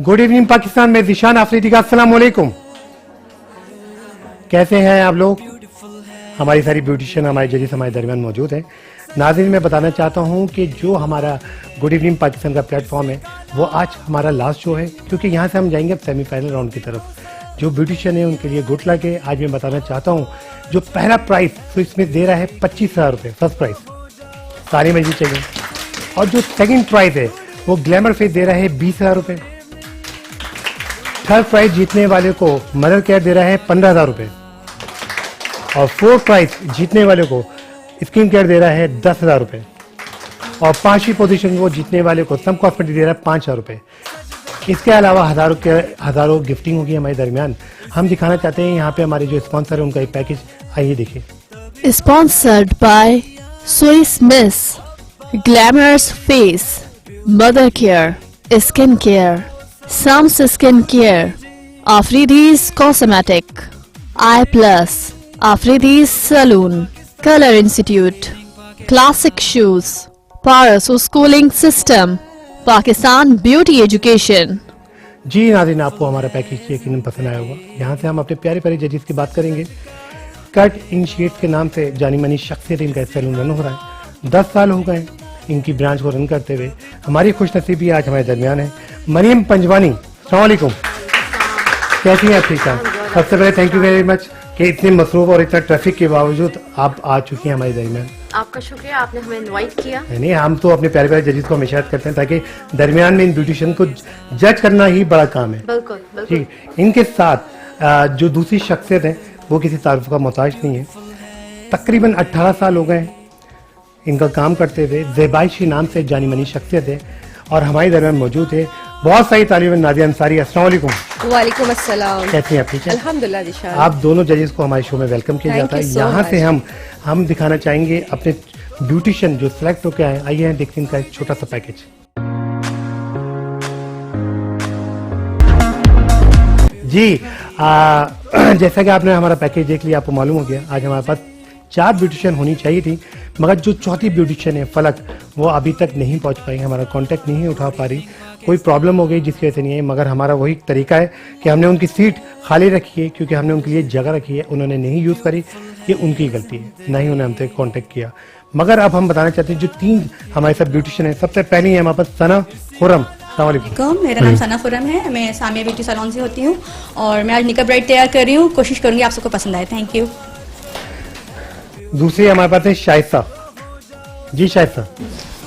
Good evening Pakistan में ज़ीशान आफरीदी का अस्सलाम वालेकुम। कैसे हैं आप लोग? हमारी सारी ब्यूटिशियन हमारे जजेस हमारे दरमियान मौजूद हैं। नाज़रीन, मैं बताना चाहता हूं कि जो हमारा गुड इवनिंग पाकिस्तान का प्लेटफॉर्म है वो आज हमारा लास्ट शो है, क्योंकि यहाँ से हम जाएंगे अब सेमीफाइनल राउंड की तरफ। जो ब्यूटिशियन है उनके लिए गुड लक है। आज मैं बताना चाहता हूँ जो पहला प्राइज स्विस स्मिथ दे रहा है 25,000 रुपये, फर्स्ट प्राइज, सारी मर्जी चाहिए। और जो सेकंड प्राइज है वो ग्लैमर फेस दे रहा है 20,000 रुपये। थर्ड प्राइज जीतने वाले को मदर केयर दे रहा है 15,000 रुपये। और फोर्थ प्राइज जीतने वाले को स्किन केयर दे रहा है 10,000 रुपये। और पांचवी पोजीशन को जीतने वाले को सम कॉस्मेटिक दे रहा है 5,000 रुपये। इसके अलावा हजारों गिफ्टिंग होगी हमारे दरमियान। हम दिखाना चाहते हैं यहाँ पे हमारे जो स्पॉन्सर है उनका एक पैकेज, आइए देखिए। Sponsored by Swiss Miss, glamorous face, mother care, skin care, Sum's skin care, Afridi's cosmetic, Eye Plus, Afridi's salon, colour institute, classic shoes, Paras schooling system, Pakistan beauty education. जी नाज़रीन, आपको हमारा पैकेज यकीनन पसंद आया होगा। यहाँ से हम अपने प्यारे प्यारे जजेस की बात करेंगे। कट इनिशिएट के नाम से जानी मानी शख्सियत इनका सैलून रन हो रहा है। 10 साल हो गए इनकी ब्रांच को रन करते हुए। हमारी खुशनसीबी आज हमारे दरमियान है मरियम पंजवानी। अस्सलाम वालेकुम, कैसी हैं आप? ठीक है। सबसे पहले थैंक यू वेरी मच कि इतने मसरूफ और इतना ट्रैफिक के बावजूद आप आ चुकी हैं हमारे दरमियान। आपका शुक्रिया, आपने हमें इनवाइट किया। नहीं, हम तो अपने प्यारे प्यारे जजेस को हमेशा याद करते हैं ताकि दरमियान में इन ब्यूटिशियन को जज करना ही बड़ा काम है। बिल्कुल बिल्कुल। ठीक, इनके साथ जो दूसरी शख्सियत है वो किसी तारीफ का मोहताज नहीं है। तकरीबन 18 साल हो गए इनका काम करते हुए। ज़ेबाइशी नाम से जानी मानी शख्सियत है और हमारे दरमियान मौजूद है बहुत सारी तालिब नादिया अंसारी। अस्सलाम वालेकुम। वालेकुम अस्सलाम। कैसी हैं आप? ठीक है, अल्हम्दुलिल्लाह ज़ीशान। आप दोनों जजेस को हमारे शो में वेलकम किया जाता है। यहाँ से हम दिखाना चाहेंगे अपने ब्यूटिशियन जो सिलेक्ट होकर आए। आइए देखते हैं इनका एक छोटा सा पैकेज। जी जैसा कि आपने हमारा पैकेज देख लिया, आपको मालूम हो गया आज हमारे पास 4 ब्यूटिशियन होनी चाहिए थी, मगर जो चौथी ब्यूटिशियन है फलक, वो अभी तक नहीं पहुंच पाई। हमारा कांटेक्ट नहीं उठा पा रही, कोई प्रॉब्लम हो गई जिसकी वजह से नहीं है। मगर हमारा वही तरीका है कि हमने उनकी सीट खाली रखी है, क्योंकि हमने उनके लिए जगह रखी है, उन्होंने नहीं यूज़ करी, ये उनकी गलती है, नहीं उन्होंने हमसे कांटेक्ट किया। मगर अब हम बताना चाहते हैं जो 3 हमारे साथ ब्यूटिशियन है। सबसे पहले है हमारे पास सना खुरम। मेरा नाम सना खुरम है, मैं सामिया ब्यूटी सैलून से होती हूँ और मैं आज मेकअप ब्राइड तैयार कर रही हूँ। कोशिश करूंगी आप सबको पसंद आए। Thank you. दूसरी हमारे पास है शाइस्ता। जी शाइस्ता।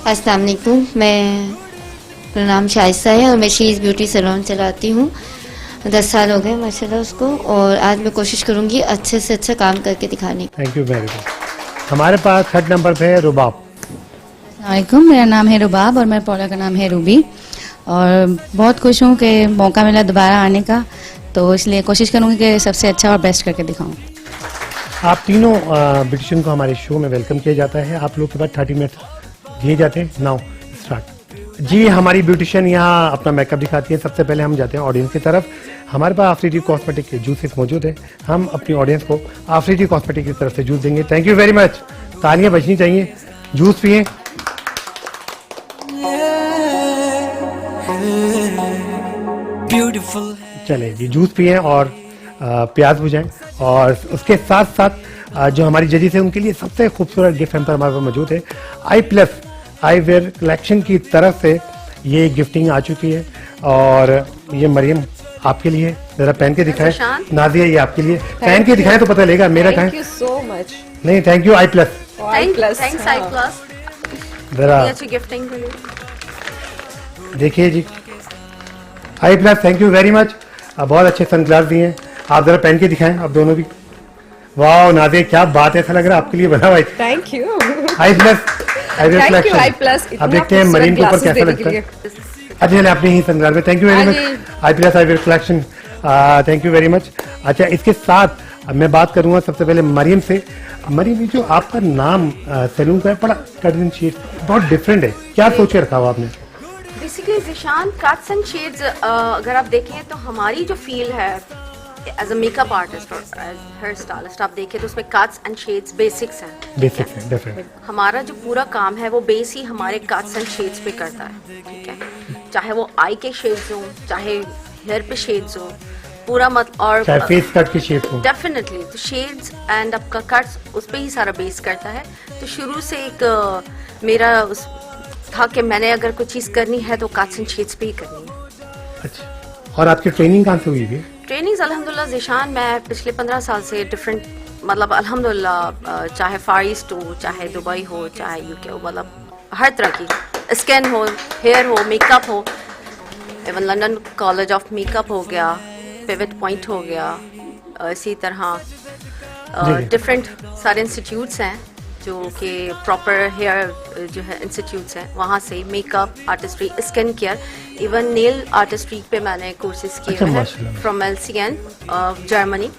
अस्सलाम वालेकुम, मेरा नाम शाइस्ता है और मैं शीज़ ब्यूटी सैलून चलाती हूँ। 10 साल हो गए माशाल्लाह उसको, और आज मैं कोशिश करूँगी अच्छे से अच्छा काम करके दिखाने की। Thank you very much. हमारे पास 3rd नंबर पे है रुबाब। वालेकुम, मेरा नाम है रुबाब और मेरे पौधा का नाम है रूबी, और बहुत खुश हूँ कि मौका मिला दोबारा आने का, तो इसलिए कोशिश करूँगी कि सबसे अच्छा और बेस्ट करके दिखाऊँ। आप तीनों ब्यूटिशियन को हमारे शो में वेलकम किया जाता है। आप लोग के बाद 30 मिनट दिए जाते हैं। Now start. जी हमारी ब्यूटिशियन यहाँ अपना मेकअप दिखाती है। सबसे पहले हम जाते हैं ऑडियंस की तरफ। हमारे पास आफरीदी कॉस्मेटिक के जूसेस मौजूद है। हम अपनी ऑडियंस को आफरीदी कॉस्मेटिक की तरफ से जूस देंगे। Thank you very much. तालियां बजनी चाहिए। जूस पिए। चले जी, जूस पिए और प्याज बुझाएं। और उसके साथ साथ जो हमारी जजेस है उनके लिए सबसे खूबसूरत गिफ्ट हम पर हमारे पास मौजूद है। आई प्लस आई वेयर कलेक्शन की तरफ से ये गिफ्टिंग आ चुकी है, और ये मरियम आपके लिए, जरा पहन के दिखाएं। नादिया ये आपके लिए, पहन के दिखाएं तो पता लगेगा। मेरा कहें। Thank you so much. नहीं, thank you Eye Plus. Thanks Eye Plus. जरा अच्छी गिफ्टिंग के लिए देखिए जी, Eye Plus, thank you very much. बहुत अच्छे सनग्लास दिए हैं, आप जरा पहन के दिखाएं। आप दोनों भी। वाह नादिया क्या बात है, ऐसा लग रहा है आपके लिए बना हुआ है। Thank you Eye Plus, thank you Eye plus. अब देखते हैं मरीन के ऊपर कैसा लगता है। अच्छा, आपने ही सनग्लास में। Thank you very much I plus I wear collection. Thank you very much. अच्छा, इसके साथ मैं बात करूंगा सबसे पहले मरियम से। मरियम, जो आपका नाम सैलून का है, बड़ा कट एंड शेड बहुत डिफरेंट है, क्या सोच के रखा हुआ आपने? Basically Zeeshan, cuts and shades अगर आप देखें तो हमारी जो फील है एज अ मेकअप आर्टिस्ट और एज हेयर स्टाइलिस्ट, आप देखें तो उसमें कट्स एंड शेड्स बेसिक्स हैं। बेसिक्स हैं, डेफिनेटली। हमारा जो पूरा काम है वो बेस ही हमारे कट्स एंड शेड्स पे करता है। ठीक है, चाहे वो आई के शेड्स हो, चाहे हेयर पे शेड्स हो, पूरा मत और चाहे फेस कट की शेप हो। डेफिनेटली तो शेड्स एंड आपका कट्स उस पे ही सारा बेस करता है। तो शुरू से एक मेरा उस था कि मैंने अगर कोई चीज़ करनी है तो कट्स एंड शेड्स पे ही करनी है। अच्छा, और आपकी ट्रेनिंग कहाँ से हुई है? ट्रेनिंग्स अल्हम्दुलिल्लाह ज़ीशान मैं पिछले 15 साल से डिफरेंट मतलब अल्हम्दुलिल्लाह चाहे फार ईस्ट हो, चाहे दुबई हो, चाहे यूके हो, मतलब हर तरह की स्किन हो, हेयर हो, मेकअप हो, even London college of makeup हो गया, पिवट पॉइंट हो गया, इसी तरह जी। डिफरेंट सारे इंस्टीट्यूट्स हैं जो कि प्रॉपर हेयर जो है इंस्टीट्यूट्स हैं, वहाँ से makeup artistry, skin care, even nail artistry पे मैंने कोर्सेज किए अच्छा, हुए हैं माशाल्लाह। From LCN Germany.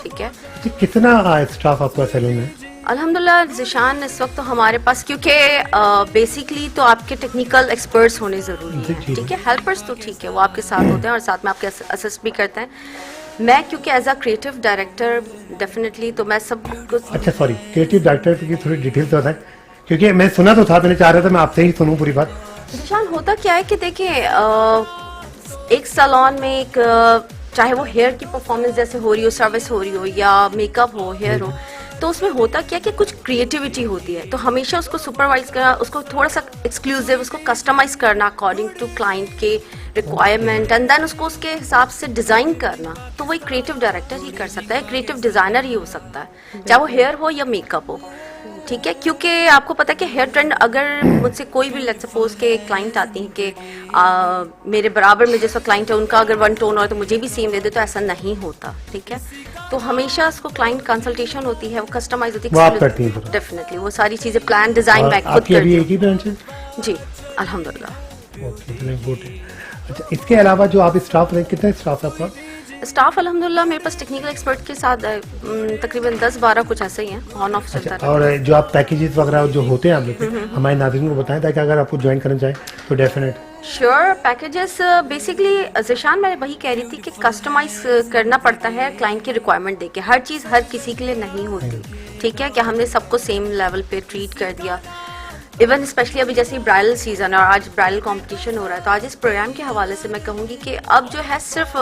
ठीक है, जी, कितना स्टाफ आपका सैलून में? अल्हम्दुलिल्लाह ज़ीशान इस वक्त तो हमारे पास क्योंकि बेसिकली तो आपके टेक्निकल एक्सपर्ट्स होने ज़रूरी जी, हैं। जी। ठीक है, हेल्पर्स तो ठीक है वो आपके साथ होते हैं और साथ में आपके असिस्ट भी करते हैं। मैं क्योंकि as a creative director definitely तो मैं सब कुछ अच्छा सॉरी, क्रिएटिव डायरेक्टर की थोड़ी डिटेल तो बताएं, क्योंकि मैं सुना तो था, मैंने चाह रहा था मैं आपसे ही सुनूं पूरी बात। ज़ीशान होता क्या है कि देखिए एक सैलून में एक चाहे वो हेयर की परफॉर्मेंस जैसे हो रही हो, सर्विस हो रही हो, या मेकअप हो, हेयर हो, तो उसमें होता क्या कि कुछ क्रिएटिविटी होती है। तो हमेशा उसको सुपरवाइज करना, उसको थोड़ा सा एक्सक्लूसिव, उसको कस्टमाइज करना अकॉर्डिंग टू क्लाइंट के रिक्वायरमेंट एंड देन उसको उसके हिसाब से डिजाइन करना, तो वही क्रिएटिव डायरेक्टर ही कर सकता है, क्रिएटिव डिजाइनर ही हो सकता है, चाहे वो हेयर हो या मेकअप हो। ठीक है, क्योंकि आपको पता है कि हेयर ट्रेंड अगर मुझसे कोई भी लेट्स सपोज के क्लाइंट आती हैं कि मेरे बराबर में जैसा क्लाइंट है उनका अगर वन टोन हो तो मुझे भी सेम दे दे, तो ऐसा नहीं होता। ठीक है, तो हमेशा उसको क्लाइंट कंसल्टेशन होती है, वो कस्टमाइज होती है, वो आप करती हैं? डेफिनेटली वो सारी चीजें प्लान डिजाइन मैं खुद आपकी अभी करती एक ही ब्रांच है? हूँ जी अल्हम्दुलिल्लाह। ओके, चलिए, गुड है। अच्छा, इसके अलावा जो आप स्टाफ रहे, कितना स्टाफ है आपका? स्टाफ अल्हम्दुलिल्लाह मेरे पास टेक्निकल एक्सपर्ट के साथ तकरीबन 10-12 कुछ ऐसे ही हैं, ऑन ऑफ चलता अच्छा, रहता है। और जो आप पैकेजेस वगैरह जो होते हैं आप लोग के, हमारे नाज़रीन को बताएं ताकि अगर आपको ज्वाइन करना चाहें तो definite. Sure, packages basically Zeeshan मैं वही कह रही थी कि कस्टमाइज करना पड़ता है क्लाइंट की रिक्वायरमेंट देके, हर चीज़ हर किसी के लिए नहीं होती। ठीक है, कि हमने सबको सेम लेवल पे ट्रीट कर दिया। इवन स्पेशली अभी जैसे ब्राइडल सीजन और आज ब्राइडल कंपटीशन हो रहा है, तो आज इस प्रोग्राम के हवाले से मैं कहूँगी कि अब जो है सिर्फ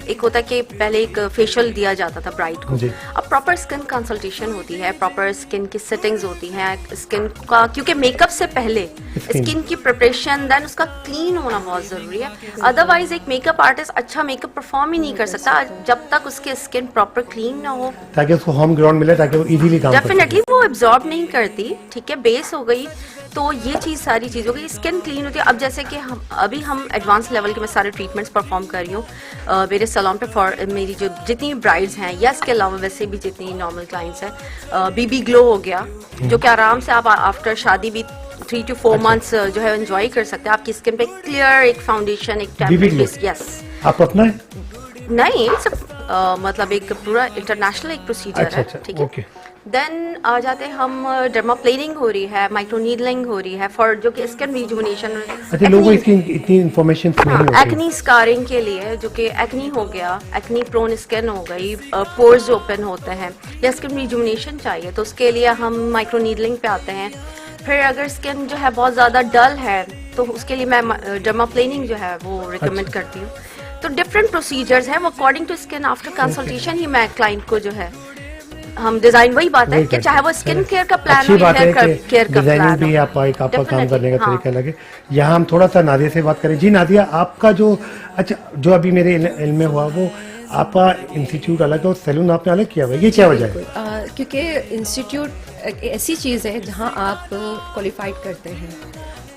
एक होता है कि पहले एक फेशियल दिया जाता था ब्राइड को, जी। अब प्रॉपर स्किन कंसल्टेशन होती है, प्रॉपर स्किन की सेटिंग्स होती हैं, स्किन का क्योंकि मेकअप से पहले स्किन की प्रिपरेशन देन उसका क्लीन होना बहुत ज़रूरी है। अदरवाइज एक मेकअप आर्टिस्ट अच्छा मेकअप परफॉर्म ही नहीं कर सकता जब तक उसकी स्किन प्रॉपर क्लीन ना हो, ताकि उसको होम ग्राउंड मिले, ताकि वो इजीली काम कर सके। डेफिनेटली वो एब्जॉर्ब नहीं करती। ठीक है, बेस हो गई, तो ये चीज़ सारी चीज़ हो गई, स्किन क्लीन होती है। अब जैसे कि हम एडवांस लेवल के मैं सारे ट्रीटमेंट्स परफॉर्म कर रही हूँ मेरे सैलून पे फॉर मेरी जो जितनी ब्राइड्स हैं, या इसके अलावा वैसे भी जितनी नॉर्मल क्लाइंट्स हैं। बीबी ग्लो हो गया, जो कि आराम से आप आफ्टर शादी भी 3 to 4 मंथ्स जो है एंजॉय कर सकते हैं। आपकी स्किन पे क्लियर एक फाउंडेशन, एक BB Glow? यस आप अपना है? नहीं सब मतलब एक पूरा इंटरनेशनल एक प्रोसीजर अच्छा, है। अच्छा, ठीक है, ओके। देन आ जाते हैं हम डर्माप्लेनिंग हो रही है, माइक्रो नीडलिंग हो रही है फॉर जो कि स्किन रिजुवनेशन। अच्छा, लोगों को इसकी इतनी इन्फॉर्मेशन नहीं होती। एक्नी स्कारिंग के लिए जो कि एक्नी हो गया, एक्नी प्रोन स्किन हो गई, पोर्स ओपन होते हैं या स्किन रिजुवनेशन चाहिए, तो उसके लिए हम माइक्रो नीडलिंग पे आते हैं। फिर अगर स्किन जो है बहुत ज़्यादा डल है तो उसके लिए मैं डर्माप्लेनिंग जो है वो रिकमेंड करती हूँ। तो डिफरेंट प्रोसीजर्स हैं, वो according to skin after consultation ही मैं क्लाइंट को जो है हम डिजाइन वही बात है कि चाहे वो स्किन केयर का प्लान अच्छी हो, बात है हेयर कि केयर का डिजाइनिंग प्लान भी हो। आपका काम Definitely, करने का हाँ। तरीका अलग है। यहाँ हम थोड़ा सा नादिया से बात करें। जी नादिया, आपका जो अच्छा जो अभी मेरे इल्म में हुआ, वो आपका इंस्टीट्यूट अलग है और सैलून आपने अलग किया हुआ है, ये क्या वजह है? क्योंकि इंस्टीट्यूट एक ऐसी चीज़ है जहाँ आप क्वालिफाइड करते हैं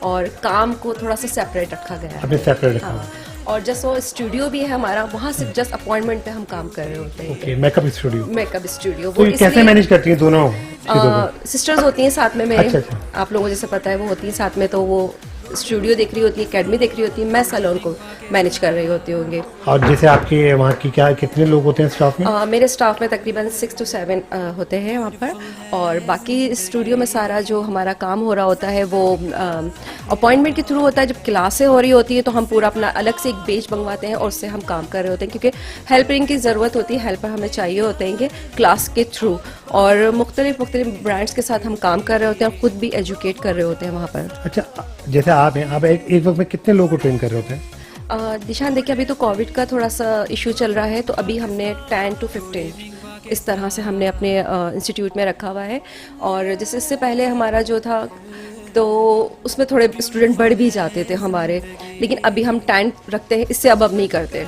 और काम को थोड़ा सा सेपरेट रखा गया है। आपने सेपरेट रखा हुआ हाँ, है? और जस्ट वो स्टूडियो भी है हमारा, वहाँ से जस्ट अपॉइंटमेंट पे हम काम कर रहे होते हैं। Okay, makeup studio. Makeup studio तो ये कैसे मैनेज करती हैं दोनों चीजों को? सिस्टर्स होती हैं साथ में मेरे। अच्छा, अच्छा। आप लोगों को जैसे पता है वो होती हैं साथ में, तो वो स्टूडियो देख रही होती है, एकेडमी देख रही होती है, मैं सैलून को मैनेज कर रही होती होंगे। और जैसे आपके वहाँ की क्या कितने लोग होते हैं स्टाफ में? मेरे स्टाफ में तकरीबन 6 to 7 होते हैं वहाँ पर, और बाकी स्टूडियो में सारा जो हमारा काम हो रहा होता है वो अपॉइंटमेंट के थ्रू होता है, जब क्लासें हो रही होती है तो हम पूरा अपना अलग से एक पेज मंगवाते हैं और उससे हम काम कर रहे होते हैं, क्योंकि हेल्परिंग की ज़रूरत होती है, हेल्पर हमें चाहिए होते हैं क्लास के थ्रू, और मुख्तलिफ ब्रांड्स के साथ हम काम कर रहे होते हैं और खुद भी एजुकेट कर रहे होते हैं वहाँ पर। अच्छा, जैसे आप हैं, आप एक वक्त में कितने लोगों को ट्रेन कर रहे होते हैं? दिशान देखिए, अभी तो कोविड का थोड़ा सा इशू चल रहा है, तो अभी हमने 10 to 15 इस तरह से हमने अपने इंस्टीट्यूट में रखा हुआ है। और जैसे इससे पहले हमारा जो था तो उसमें थोड़े स्टूडेंट बढ़ भी जाते थे हमारे, लेकिन अभी हम 10 रखते हैं, इससे अब नहीं करते।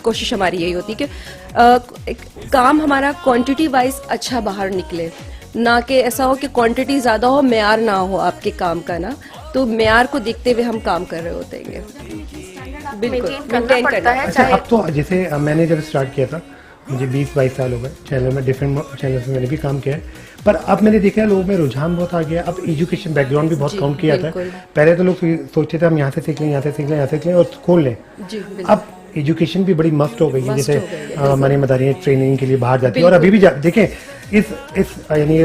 कोशिश हमारी यही होती है कि काम हमारा क्वांटिटी वाइज अच्छा बाहर निकले, ना कि ऐसा हो कि क्वांटिटी ज़्यादा हो, मेयार ना हो आपके काम का ना, तो मेयार को देखते हुए हम काम कर रहे होते हैं। बिल्कुल करना पड़ता है। अच्छा, अब तो जैसे मैंने जब स्टार्ट किया था, मुझे 20-22 साल हो गए चैनल में, डिफरेंट चैनल्स में मैंने भी काम किया है, पर अब मैंने देखा है लोगों में रुझान बहुत आ गया। अब एजुकेशन बैकग्राउंड भी बहुत काउंट किया जाता है। पहले तो लोग सोचते थे हम यहाँ से सीख लें, यहाँ से सीख लें, यहाँ से सीख लें और खोल लें। अब एजुकेशन भी बड़ी मस्त हो गई है, जैसे हमारी मदारी ट्रेनिंग के लिए बाहर जाती है, और अभी भी देखें इस यानी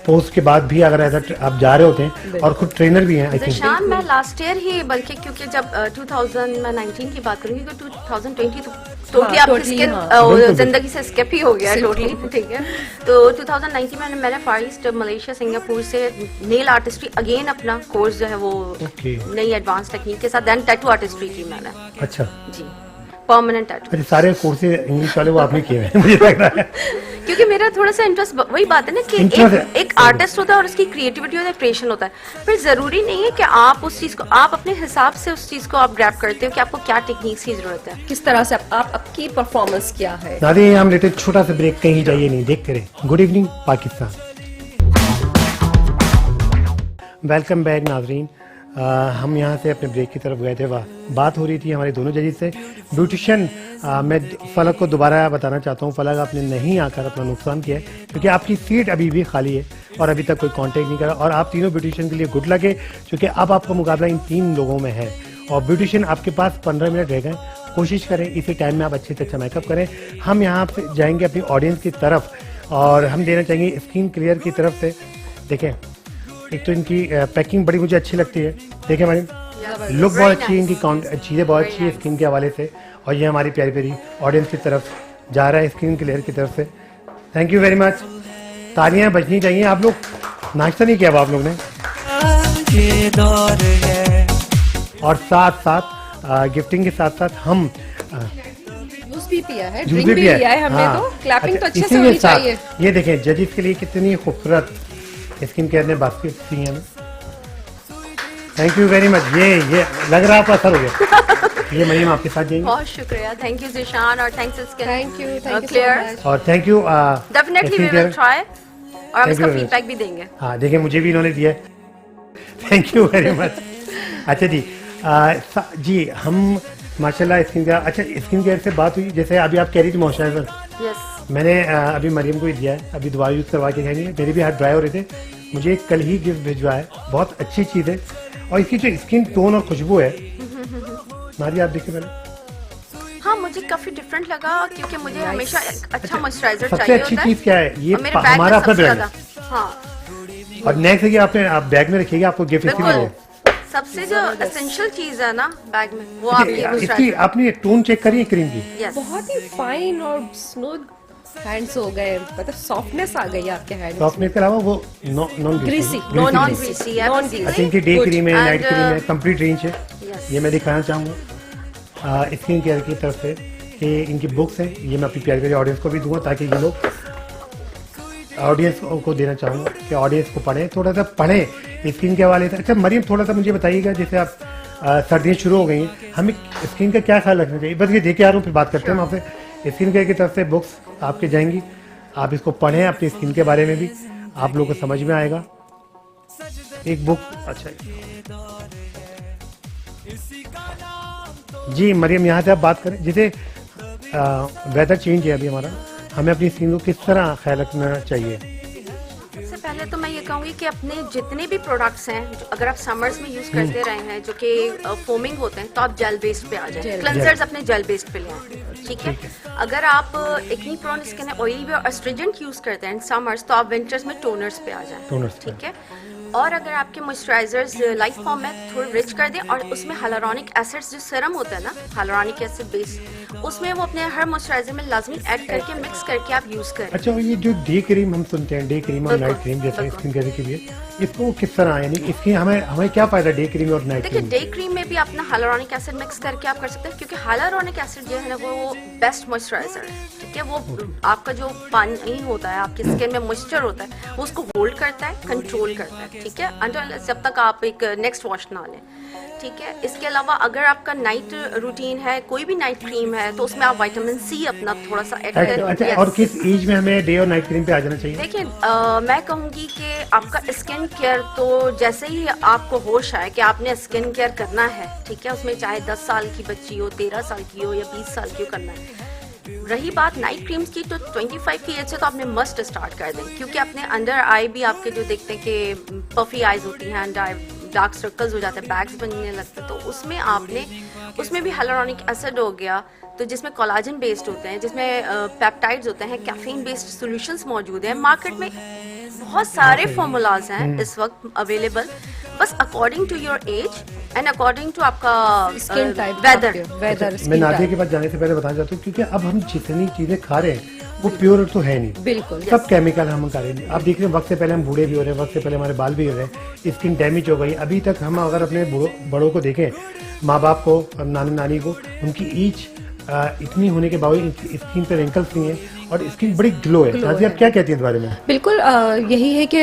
पोस्ट के बाद भी अगर ऐसा आप जा रहे होते हैं और खुद ट्रेनर भी हैं। आई थिंक शान, मैं लास्ट ईयर ही, बल्कि क्योंकि जब 2019 की बात करूंगी तो 2020 तो टोटली आपकी जिंदगी से स्किप ही हो गया टोटली, ठीक है। तो 2019 में मैंने फार ईस्ट, मलेशिया, सिंगापुर से नेल आर्टिस्ट्री अगेन अपना कोर्स जो है वो नई एडवांस टेक्निक के साथ, देन टैटू आर्टिस्ट्री की मैंने। अच्छा जी, परमानेंट टैटू। अच्छा, सारे कोर्सेज इंग्लिश वाले वो आपने किए हैं मुझे लग रहा है। क्योंकि मेरा थोड़ा सा इंटरेस्ट, वही बात है ना कि एक आर्टिस्ट होता है और उसकी क्रिएटिविटी होता है, क्रिएशन होता है, फिर जरूरी नहीं है कि आप उस चीज को, आप अपने हिसाब से उस चीज को आप ग्रैब करते हो कि आपको क्या टेक्निक्स की जरूरत है, किस तरह से आप आपकी परफॉर्मेंस क्या है। दादी, हम लेते छोटा सा ब्रेक, कहीं जाइए नहीं, देखते रहे good evening Pakistan. Welcome back नाजरीन। हम यहाँ से अपने ब्रेक की तरफ गए थे, वाह बात हो रही थी हमारे दोनों जजेस से। ब्यूटिशियन मैं फलक को दोबारा बताना चाहता हूँ, फलक आपने नहीं आकर अपना नुकसान किया है, क्योंकि आपकी सीट अभी भी खाली है और अभी तक कोई कांटेक्ट नहीं करा। और आप तीनों ब्यूटिशियन के लिए गुड लक है, क्योंकि अब आपका मुकाबला इन 3 लोगों में है और ब्यूटिशियन आपके पास 15 मिनट रह गए। कोशिश करें इसी टाइम में आप अच्छे से अच्छा मेकअप करें। हम यहाँ से जाएंगे अपनी ऑडियंस की तरफ और हम देना चाहेंगे स्किन क्लियर की तरफ से। देखें, एक तो इनकी पैकिंग बड़ी मुझे अच्छी लगती है, देखें हमारी लुक बहुत अच्छी है, इनकी चीज़ें बहुत अच्छी है स्किन के हवाले से। और ये हमारी प्यारी प्यारी ऑडियंस की तरफ जा रहा है स्किन क्लियर की तरफ से। थैंक यू वेरी मच, तालियां बजनी चाहिए। आप लोग नाश्ता नहीं किया आप लोग ने, और साथ साथ गिफ्टिंग के साथ साथ हम जूस भी पिया है, ड्रिंक भी लिया है हमने। तो क्लैपिंग तो अच्छे से होनी चाहिए। ये देखें जजेस के लिए कितनी खूबसूरत स्किन केयर ने बास्केट दी है हमें। Thank you very much. ये लग रहा है आपका असर हो गया। ये मरियम आपके साथ जाएंगे। बहुत शुक्रिया, थैंक यू जिशान, और थैंक्स थैंक यू क्लियर, और thank you definitely we will try, और हम इसका फीडबैक भी देंगे। हाँ देखिए, मुझे भी इन्होंने दिया है, थैंक यू वेरी मच। अच्छा जी, जी हम माशाल्लाह स्किन केयर, अच्छा स्किन केयर से बात हुई, जैसे अभी आप कह रही थी मॉइस्चराइजर, मैंने अभी मरियम को ही दिया है, अभी दोबारा यूज़ करवा के जाएंगे। मेरे भी हाथ ड्राई हो रहे थे, मुझे कल ही गिफ्ट भिजवा है, बहुत अच्छी चीज़ है। और इसकी जो स्किन टोन और खुशबू है, नारी आप देखिए पहले। हाँ, मुझे काफी डिफरेंट लगा, क्योंकि मुझे हमेशा अच्छा मॉइस्चराइजर सबसे चाहिए अच्छी होता है। चीज़ क्या है, ये और मेरे बैग हमारा में अपना सबसे ब्रांड है। ज्यादा, हाँ, और नेक्स्ट है कि आप बैग में रखिएगा, आपको गिफ्ट इसलिए बिल्कुल। है। सबसे जो एसेंशियल चीज है ना बैग में, वो आपकी इसकी मॉइस्चराइजर। आपने टोन चेक करी क्रीम की? यस, बहुत ही फाइन और स्मूथ हैंड्स हो गए, मतलब सॉफ्टनेस आ गई आपके हैंड्स। सॉफ्टनेस के अलावा वो नॉन ग्रीसी, नॉन ग्रीसी है, अच्छा, इनकी डे क्रीम है, नाइट क्रीम है, कंप्लीट रेंज है। Yes. ये मैं दिखाना चाहूँगा स्किन केयर की तरफ से कि इनकी बुक्स हैं, ये मैं अपनी प्यारी प्यारी ऑडियंस को भी दूंगा, ताकि ये लोग ऑडियंस को देना चाहूँगा कि ऑडियंस को पढ़ें, थोड़ा सा पढ़ें स्किन के हवाले से। अच्छा मरियम, थोड़ा सा मुझे बताइएगा, जैसे आप सर्दियाँ शुरू हो गई हैं, हमें स्किन का क्या ख्याल रखना चाहिए? बस ये देखे आ रहा हूँ, फिर बात करते हैं हम आपसे। स्किन केयर की तरफ से बुक्स आपके जाएंगी, आप इसको पढ़ें, अपनी स्किन के बारे में भी आप लोगों को समझ में आएगा। एक बुक, अच्छा जी मरियम, यहाँ से आप बात करें, जैसे वेदर चेंज है अभी हमारा, हमें अपनी स्किन को किस तरह ख्याल रखना चाहिए? सबसे पहले तो मैं ये कहूँगी कि अपने जितने भी प्रोडक्ट्स हैं, जो अगर आप समर्स में यूज करते रहे हैं, जो कि फोमिंग होते हैं, तो आप जेल बेस्ड पे आ जाए, क्लेंजर्स अपने जेल बेस्ड पे ले आए, ठीक है। अगर आप एक्नी प्रोन स्किन है, ऑयली भी और एस्ट्रिजेंट यूज करते हैं समर्स, तो आप विंटर्स में टोनर्स पे आ जाए, ठीक है। और अगर आपके मॉइस्चराइजर्स लाइफ फॉर्म में थोड़े रिच कर दें और उसमें हाइलुरोनिक एसिड्स जो सीरम होता है ना, हाइलुरोनिक एसिड बेस, उसमें वो अपने हर मॉइस्चराइजर में लाजमी ऐड करके मिक्स करके आप यूज करें। अच्छा, ये जो डे क्रीम हम सुनते हैं, डे क्रीम और नाइट क्रीम जैसे स्किन केयर के लिए, इसको किस तरह, यानी इसकी हमें क्या फायदा डे क्रीम और नाइट देखिए, क्रीम? डे क्रीम में भी अपना हाइलुरोनिक एसिड मिक्स करके आप कर सकते हैं, क्योंकि हाइलुरोनिक एसिड जो है ना वो बेस्ट मॉइस्चराइजर है, ठीक है। वो आपका जो पानी होता है, आपकी स्किन में मॉइस्चर होता है, वो उसको होल्ड करता है, कंट्रोल करता है, ठीक है, अंटिल जब तक आप एक नेक्स्ट वॉश ना लें, ठीक है। इसके अलावा अगर आपका नाइट रूटीन है, कोई भी नाइट क्रीम है, तो उसमें आप विटामिन सी अपना थोड़ा सा ऐड करें। अच्छा, और किस एज में हमें डे और नाइट क्रीम पे आ जाना चाहिए? देखिए, मैं कहूँगी कि आपका स्किन केयर तो जैसे ही आपको होश आए कि आपने स्किन केयर करना है, ठीक है, उसमें चाहे 10 साल की बच्ची हो, 13 साल की हो या 20 साल की हो, करना है। रही बात नाइट क्रीम्स की, तो 25 की एज से तो आपने मस्ट स्टार्ट कर दें, क्योंकि अपने अंडर आई भी आपके जो देखते हैं कि पफी आईज होती हैं, डार्क सर्कल्स हो जाते हैं, बैग्स बनने लगते हैं, तो उसमें आपने, उसमें भी हाइलुरोनिक एसिड हो गया, तो जिसमें कोलाजन बेस्ड होते हैं, जिसमें पेप्टाइड्स होते हैं, कैफीन बेस्ड सॉल्यूशंस मौजूद हैं। मार्केट में बहुत सारे फॉर्मूलाज हैं इस वक्त अवेलेबल, बस according to your age and according to आपका स्किन टाइप, वेदर। मैं नादिया के पास जाने से पहले बताना चाहता हूँ, क्योंकि अब हम जितनी चीजें खा रहे हैं वो प्योर तो है नहीं, बिल्कुल सब केमिकल हम खा रहे हैं। आप देख रहे हैं, वक्त से पहले हम बूढ़े भी हो रहे हैं, वक्त से पहले हमारे बाल भी हो रहे हैं, स्किन डैमेज हो गई। अभी तक हम अगर अपने बड़ों को देखें, माँ बाप को, नाना नानी को, उनकी ईच इतनी होने के बावजूद स्किन पे रिंकल्स नहीं है और स्किन बड़ी ग्लो है। नाज़िया, आप क्या कहती हैं इस बारे में? बिल्कुल, यही है कि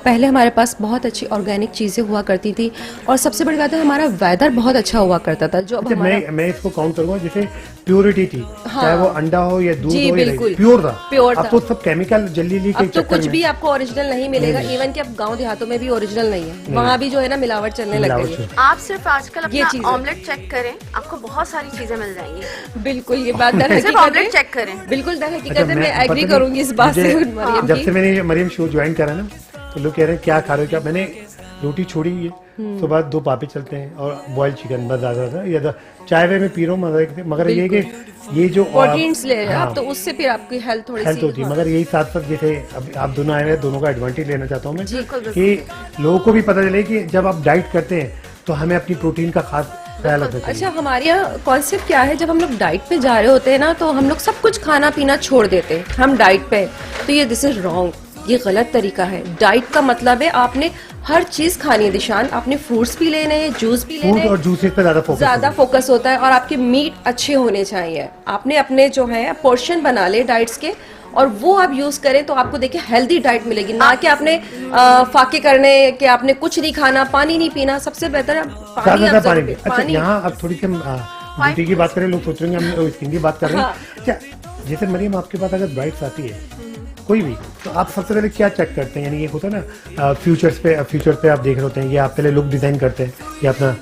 पहले हमारे पास बहुत अच्छी ऑर्गेनिक चीज़ें हुआ करती थी, और सबसे बड़ी बात है हमारा वेदर बहुत अच्छा हुआ करता था। जो अब अच्छा, हमारा मैं इसको काउंट करूंगा, जैसे प्योरिटी थी, हाँ। चाहे वो अंडा हो या दूध जी, हो, या बिल्कुल। प्योर था। प्योर अब था। तो सब केमिकल जल्दी के अब तो चक्कर कुछ में भी आपको ओरिजिनल नहीं मिलेगा, इवन कि अब गांव देहातों में भी ओरिजिनल नहीं है, वहाँ भी जो है ना मिलावट चलने लग गई है। आप सिर्फ आजकल ये अपना चीज़ है। ऑमलेट चेक करें, आपको बहुत सारी चीजें मिल जाएंगी। बिल्कुल, ये बात दर सिर्फ हकीकत ऑमलेट है। चेक करें। बिल्कुल दर अच्छा, हकीकत है, मैं एग्री पता करूंगी इस बात से मुझे- मरियम जब की। से मैंने मरियम शो ज्वाइन करा ना, तो लोग कह रहे हैं क्या खा रहे हो, क्या? मैंने रोटी छोड़ी हुई है, सुबह 2 पापे चलते हैं और बॉइल्ड चिकन, बस ज़्यादा या चाय वे में पी रहा हूँ, मगर ये कि ये जो प्रोटीन्स ले रहे हैं हाँ, आप, तो उससे फिर आपकी हेल्थ थोड़ी हेल्थ सी होती है। मगर यही साथ साथ जैसे अब आप दोनों आए हैं, दोनों का एडवांटेज लेना चाहता हूँ मैं, बिल्कुल, कि लोगों को भी पता चले कि जब आप डाइट करते हैं तो हमें अपनी प्रोटीन का खास ख्याल रखना चाहिए। अच्छा, हमारे यहाँ कॉन्सेप्ट क्या है, जब हम लोग डाइट पे जा रहे होते हैं ना, तो हम लोग सब कुछ खाना पीना छोड़ देते हैं, हम डाइट पे, तो ये दिस इज रॉन्ग, ये गलत तरीका है। डाइट का मतलब है आपने हर चीज खानी है दिशान, आपने फ्रूट्स भी लेने हैं, जूस भी लेने फूड हैं, और जूसेस पे ज्यादा फोकस होता है, और आपके मीट अच्छे होने चाहिए। आपने अपने जो है पोर्शन बना ले डाइट्स के, और वो आप यूज करें तो आपको देखिए हेल्दी डाइट मिलेगी, ना कि आपने फाके करने कि आपने कुछ नहीं खाना, पानी नहीं पीना। सबसे बेहतर है पानी आप पानी। जरूर अच्छा, पानी। यहाँ अब थोड़ी सी हम ब्यूटी की बात करें, लोग सोच रहे हैं हम स्किन की बात कर रहे हैं। हाँ। अच्छा, जैसे मरियम आपके पास अगर ब्राइड्स आती है कोई भी, तो आप सबसे पहले क्या चेक करते हैं? यानी ये होता है ना, फ्यूचर पे आप देख रहे होते हैं, ये आप पहले लुक डिजाइन करते हैं या अपना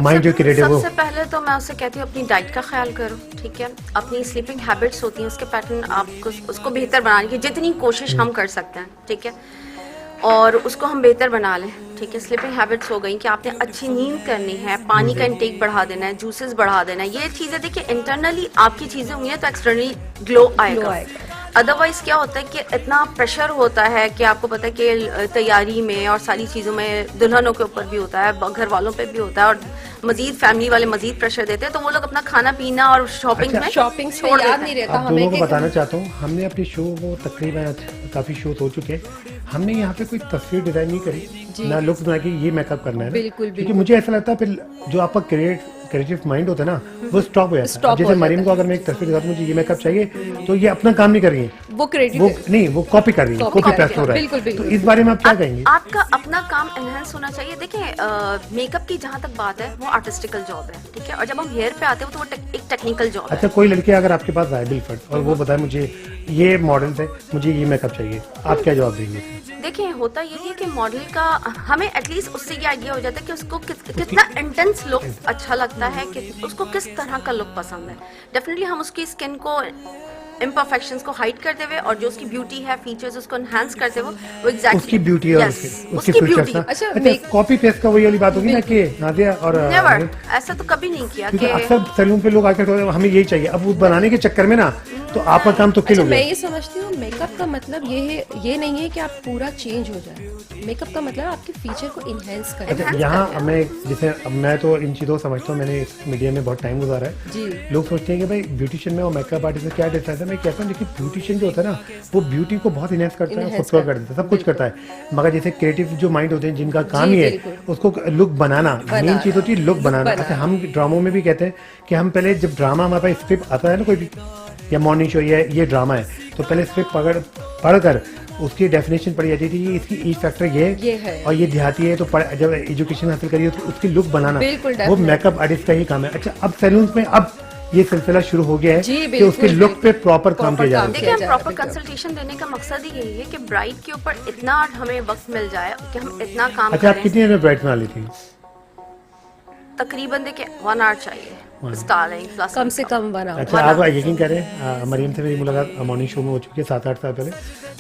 माइंड जो क्रिएटिव हो? सबसे पहले तो मैं उससे कहती हूँ अपनी डाइट का ख्याल करो, ठीक है। अपनी स्लीपिंग हैबिट्स होती हैं, उसके पैटर्न आपको उसको बेहतर बनाने की जितनी कोशिश हम कर सकते हैं, ठीक है, और उसको हम बेहतर बना लें, ठीक है। स्लीपिंग हैबिट्स हो गई कि आपने अच्छी नींद करनी है, पानी का इंटेक बढ़ा देना है, जूसेस बढ़ा देना है, ये चीज़ें देखिए इंटरनली आपकी चीज़ें हुई हैं तो एक्सटर्नली ग्लो आएगा। अदरवाइज क्या होता है कि इतना प्रेशर होता है कि आपको पता है कि तैयारी में और सारी चीज़ों में दुल्हनों के ऊपर भी होता है, घर वालों पे भी होता है, और मजीद फैमिली वाले मजीद प्रेशर देते हैं, तो वो लोग अपना खाना पीना और शॉपिंग में शॉपिंग से छोड़ याद देते नहीं हैं। रहता आप हमें दोनों को कि बताना चाहता हूँ, हमने अपने शो को तकरीबन काफी शोज हो चुके हैं, हमने यहाँ पे कोई तस्वीर डिजाइन नहीं करी, ना लुक बना के ये मेकअप करना है ना। बिल्कुल, क्योंकि मुझे ऐसा लगता है फिर जो आपका क्रिएटिव माइंड होता है ना, वो स्टॉप हो जाता है। Stop अब जैसे हो मरीम को अगर मैं एक तस्वीर दिखाता हूँ, मुझे ये मेकअप चाहिए, तो ये अपना काम नहीं कर रही है, वो क्रिएटिव वो नहीं, वो कॉपी कर रही है, Copy कॉपी कर पेस्ट रही हो है, रहा है। बिल्कुल, बिल्कुल। तो इस बारे में आप क्या कहेंगे? आपका अपना काम एनहांस होना चाहिए। देखिए, मेकअप की जहाँ तक बात है वो आर्टिस्टिकल जॉब है, ठीक है, और जब हम हेयर पे आते हैं तो वो एक टेक्निकल जॉब है। अच्छा, कोई लड़की अगर आपके पास आए बिलफर्ड और वो बताए मुझे ये मॉडल है, मुझे ये मेकअप चाहिए, आप क्या जवाब देंगे? देखिए, होता यही है कि मॉडल का हमें एटलीस्ट उससे ये आइडिया हो जाता है कि उसको कितना इंटेंस लुक अच्छा लगता है, कि उसको किस तरह का लुक पसंद है। डेफिनेटली हम उसकी स्किन को इम्परफेक्शंस को हाइड करते हुए और जो उसकी ब्यूटी है, फीचर्स उसको एनहांस करते हुए वो एग्जैक्टली उसकी ब्यूटी और उसकी फीचर्स ना। अच्छा, अच्छा कॉपी पेस्ट का वही वाली बात होगी ना कि नादिया और नेवर, ऐसा तो कभी नहीं किया क्योंकि कि अक्सर सैलून पे लोग आकर कहते हैं, हमें यही चाहिए, अब वो बनाने के चक्कर में ना तो आपका काम तो किल अच्छा, हो मैं गया। ये समझती हूँ मेकअप का मतलब ये नहीं है कि आप पूरा चेंज हो जाए। मेकअप का मतलब आपके फीचर को इनहेंस करें। अच्छा यहाँ मैं जैसे अब मैं तो इन चीज़ों को समझता हूँ, मैंने इस मीडिया में बहुत टाइम गुजारा है। जी। लोग सोचते हैं कि भाई ब्यूटिशियन में और मेकअप आर्टिस्ट में क्या डिफरेंस है। मैं कहता हूँ देखिए ब्यूटिशियन जो होता है ना वो ब्यूटी को बहुत इनहेंस करता है, खूबसूरत कर देता है, सब कुछ करता है। मगर जैसे क्रिएटिव जो माइंड होते हैं जिनका काम ही है उसको लुक बनाना, मेन चीज़ होती है लुक बनाना। अच्छा हम ड्रामों में भी कहते हैं कि हम पहले जब ड्रामा हमारे पास स्क्रिप्ट आता है ना कोई भी, या मॉर्निंग शो या ये ड्रामा है, तो पहले स्क्रिप्ट पढ़कर उसकी डेफिनेशन पढ़ी जाती थी, इसकी ई फैक्टर ये है और ये देहाती है, तो जब एजुकेशन हासिल करिए तो उसकी लुक बनाना बिल्कुल, वो मेकअप आर्टिस्ट का ही काम है। अच्छा अब सैलून्स में अब ये सिलसिला शुरू हो गया है जी, कि बिल्कुल, उसके लुक पे प्रॉपर काम किया जा रहा है। देखिए हम किया प्रॉपर जाए, कंसल्टेशन देने का मकसद ही यही है कि ब्राइड के ऊपर इतना हमें वक्त मिल जाए कि हम इतना काम अच्छा आप करें। कितनी देर में ब्राइड बना ली थी? तकरीबन देखिए 1 आवर चाहिए स्टाइलिंग प्लस कम से कम बना। अच्छा आप यकीन करें मरियम से मेरी मुलाकात मॉर्निंग शो में हो चुकी है 7-8 साल पहले।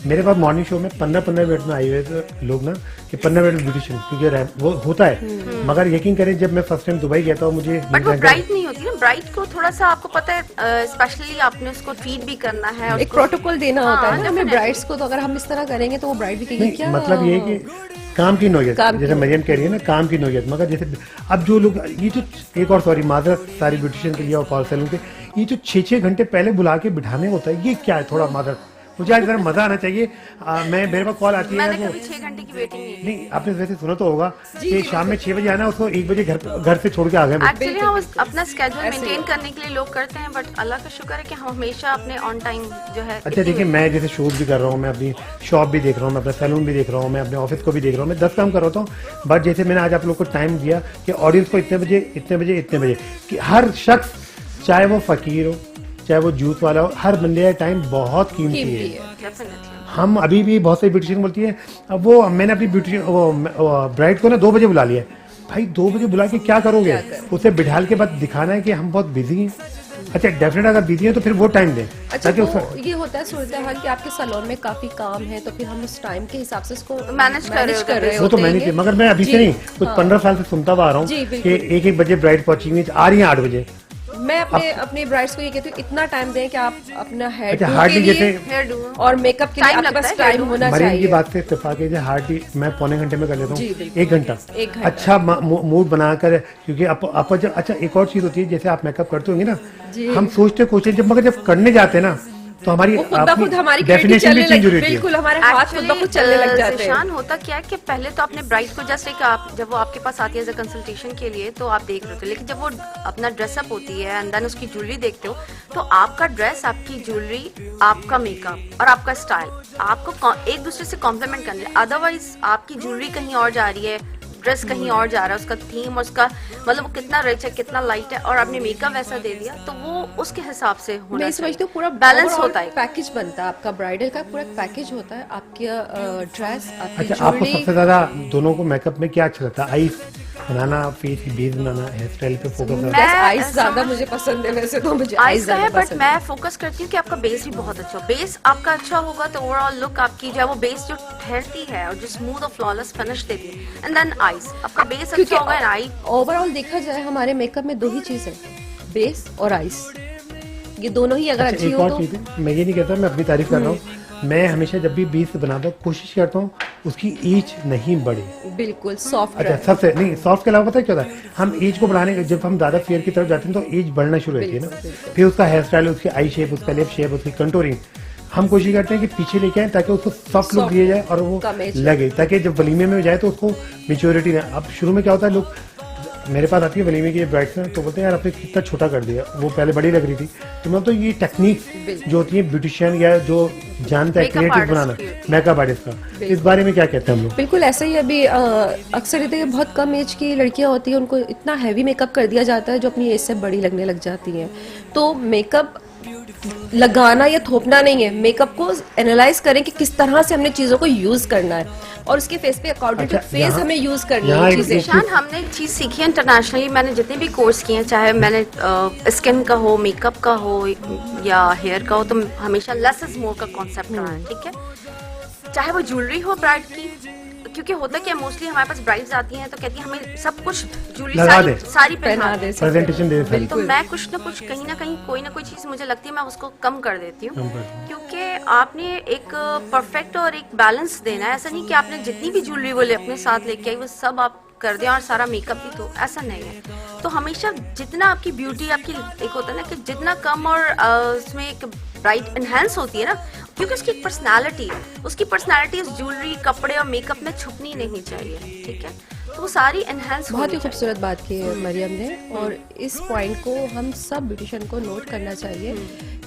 मेरे पास मॉर्निंग शो में 15-15 मिनट में आए हुए थे लोग ना कि 15 मिनट ब्यूटिशियन, क्योंकि वो होता है। मगर यकीन करें जब मैं फर्स्ट टाइम दुबई गया था मुझे बट वो ब्राइड नहीं होती ना, ब्राइड को थोड़ा सा आपको पता है स्पेशली आपने उसको ट्रीट भी करना है और एक प्रोटोकॉल देना होता है ना हमें definitely। ब्राइड्स को, तो अगर हम इस तरह करेंगे तो वो ब्राइड भी कहेगी नहीं क्या मतलब ये है कि काम की नौयत, जैसे मरियम कह रही है ना काम की नौयत। मगर जैसे अब जो लोग ये जो एक और सॉरी माजरत सारी ब्यूटिशियन के लिए और फॉल सैलून के, ये जो 6-6 घंटे पहले बुला के बिठाने होता है ये क्या है? थोड़ा माजरत, मुझे आज जरा मजा आना चाहिए। मैं मेरे पास कॉल आती है मैंने वो कभी 6 घंटे की वेटिंग नहीं नहीं आपने वैसे सुना तो होगा कि शाम में 6 बजे आना, उसको 1 बजे घर से छोड़ के आ गए। एक्चुअली हम अपना स्केड्यूल मेंटेन करने के लिए लोग करते हैं, बट अल्लाह का शुक्र है कि हम हमेशा अपने ऑन टाइम जो है। अच्छा देखिए मैं जैसे शूट भी कर रहा हूँ, मैं अपनी शॉप भी देख रहा हूँ, मैं अपना सैलून भी देख रहा हूँ, मैं अपने ऑफिस को भी देख रहा हूँ, मैं 10 काम कर रहा हूँ। बट जैसे मैंने आज आप लोग को टाइम दिया कि ऑडियंस को इतने बजे कि हर शख्स चाहे वो फकीर हो चाहे वो जूत वाला हो, हर बंदे का टाइम बहुत कीमती है। डेफिनेटली हम अभी भी बहुत सारी ब्यूटिशियन बोलती है, अब वो मैंने अपनी ब्राइड को ना 2 बजे बुला लिया। भाई 2 बजे बुला के क्या करोगे? उसे बिठाल के बाद दिखाना है कि हम बहुत बिजी हैं। अच्छा डेफिनेट अगर बिजी है तो फिर वो टाइम दें। अच्छा तो ये होता है सूरत हाल कि आपके सैलून में काफी काम है, तो फिर हम उस टाइम के हिसाब से उसको मैनेज कर रहे वो तो मैंने किया, मगर मैं अभी से नहीं कुछ 15 साल से सुनता हुआ आ रहा हूँ जी, कि बिल्कुल। 1-1 बजे ब्राइड पहुंची आ रही है 8 बजे। मैं अपने ब्राइड्स को ये कहती हूँ इतना टाइम दें कि आप अपना हेयर अच्छा, डू हार्डली के लिए जैसे- हेयर डू और मेकअप के लिए Time आपके लगता पास है टाइम hairdo। होना मरियम की चाहिए। बात से इत्तेफाक है, हार्डली मैं पौने घंटे में कर लेता जी, हूँ, बिल्कुल। 1 घंटा 1 घंटा। अच्छा मूड बनाकर, क्योंकि आप जब अच्छा एक और चीज होती है जैसे आप मेकअप करते होंगे ना, हम सोचते जब मगर जब करने जाते हैं ना तो हमारी वो खुद ब खुद हमारी डेफिनेशन भी चलने चेंज हो लग, रही है। बिल्कुल हमारे हाथ खुद ब खुद चलने लग जाते हैं। निशान होता क्या है कि पहले तो आपने ब्राइड को जस्ट एक आप जब वो आपके पास आती है एज अ कंसल्टेशन के लिए तो आप देख रहे थे, लेकिन जब वो अपना ड्रेसअप होती है एंड देन उसकी ज्वेलरी देखते हो तो आपका ड्रेस, आपकी ज्वेलरी, आपका मेकअप और आपका स्टाइल आपको एक दूसरे से कॉम्प्लीमेंट करना है। अदरवाइज आपकी ज्वेलरी कहीं और जा रही है, ड्रेस कहीं और जा रहा है, उसका थीम और उसका मतलब वो कितना रिच है कितना लाइट है और आपने मेकअप वैसा दे दिया तो वो उसके हिसाब से होना मैं समझती हूँ पूरा बैलेंस होता है। पैकेज बनता है आपका, ब्राइडल का पूरा पैकेज होता है, आपकी ड्रेस, आपकी अच्छा आपको ज्वेलरी। सबसे ज्यादा दोनों को मेकअप में क्या अच्छा लगता है? आईज बनाना, फेस की बेस बनाना, हेयर स्टाइल पे फोकस करना? मैं आइज ज्यादा मुझे पसंद है, वैसे तो मुझे आइज आइज का है, ज्यादा बट पसंद मैं फोकस करती हूँ कि आपका बेस भी बहुत अच्छा हो। बेस आपका अच्छा होगा तो ओवरऑल लुक आपकी जो है वो बेस जो ठहरती है और जो स्मूथ और फ्लॉलेस फिनिश देती है एंड देन आइज आपका बेस अच्छा होगा एंड आई ओवरऑल देखा जाए हमारे मेकअप में 2 ही चीज है, बेस और आइज। ये दोनों ही अगर अच्छा, अच्छी एक हो और तो चीज है, मैं ये नहीं कहता, मैं अपनी तारीफ कर रहा हूँ। मैं हमेशा जब भी बीस बनाता हूँ कोशिश करता हूँ उसकी ईच नहीं बढ़े। बिल्कुल सॉफ्ट अच्छा सबसे नहीं सॉफ्ट के अलावा पता है क्या होता है, हम एज को बढ़ाने के जब हम ज्यादा फेयर की तरफ जाते हैं तो एज बढ़ना शुरू होती है ना, फिर उसका हेयर स्टाइल, उसकी आई शेप, उसका लिप शेप, उसकी कंटूरिंग हम कोशिश करते हैं कि पीछे लेके आए ताकि उसको सॉफ्ट लुक दिया जाए और वो कम age लगे, ताकि जब वलीमे में जाए तो उसको मेच्योरिटी ना। अब शुरू में क्या होता है, लोग मेरे पास आती है वलीमे की ब्राइड्स में तो बोलते हैं यार आपने कितना छोटा कर दिया, वो पहले बड़ी लग रही थी। तो मैं तो ये टेक्निक जो होती है ब्यूटिशियन या जो जानता है Makeup क्रिएटिव artist बनाना की मेकअप आर्टिस्ट का, इस बारे में क्या कहते हैं हम लोग? बिल्कुल ऐसा ही। अभी अक्सर ये देखिए बहुत कम एज की लड़कियां होती हैं, उनको इतना हैवी मेकअप कर दिया जाता है जो अपनी एज से बड़ी लगने लग जाती हैं। तो मेकअप लगाना या थोपना नहीं है, मेकअप को एनालाइज करें कि किस तरह से हमने चीजों को यूज करना है और उसके फेस पे अकॉर्डिंग टू अच्छा, फेस यहाँ- हमें यूज करनी यहाँ है एक- चीजें। शान, हमने एक चीज सीखी है इंटरनेशनली, मैंने जितने भी कोर्स किए हैं, चाहे मैंने स्किन का हो, मेकअप का हो या हेयर का हो, तो हमेशा लेस इज मोर का कॉन्सेप्ट रहा है, ठीक है। चाहे वो ज्वेलरी हो ब्राइड की, क्योंकि होता क्या मोस्टली हमारे पास ब्राइड्स आती हैं तो कहती हैं हमें सब कुछ ज्वेलरी लगा दे। सारी पहना पहना दे। दे प्रेजेंटेशन दे सारी। तो मैं कुछ ना कुछ कहीं ना कहीं कोई ना कोई चीज मुझे लगती है मैं उसको कम कर देती हूँ, कम कर देती क्योंकि आपने एक परफेक्ट और एक बैलेंस देना है। ऐसा नहीं कि आपने जितनी भी ज्वेलरी बोले अपने साथ लेके आई वो सब आप कर दें और सारा मेकअप भी, तो ऐसा नहीं है। तो हमेशा जितना आपकी ब्यूटी आपकी एक होता है ना कि जितना कम और उसमें एक ब्राइट एनहेंस होती है ना, क्योंकि उसकी एक पर्सनालिटी है, उसकी पर्सनालिटी उस ज्वेलरी कपड़े और मेकअप में छुपनी नहीं चाहिए, ठीक है। तो वो सारी एनहेंस बहुत ही खूबसूरत बात की है मरियम ने, और इस पॉइंट को हम सब ब्यूटिशियन को नोट करना चाहिए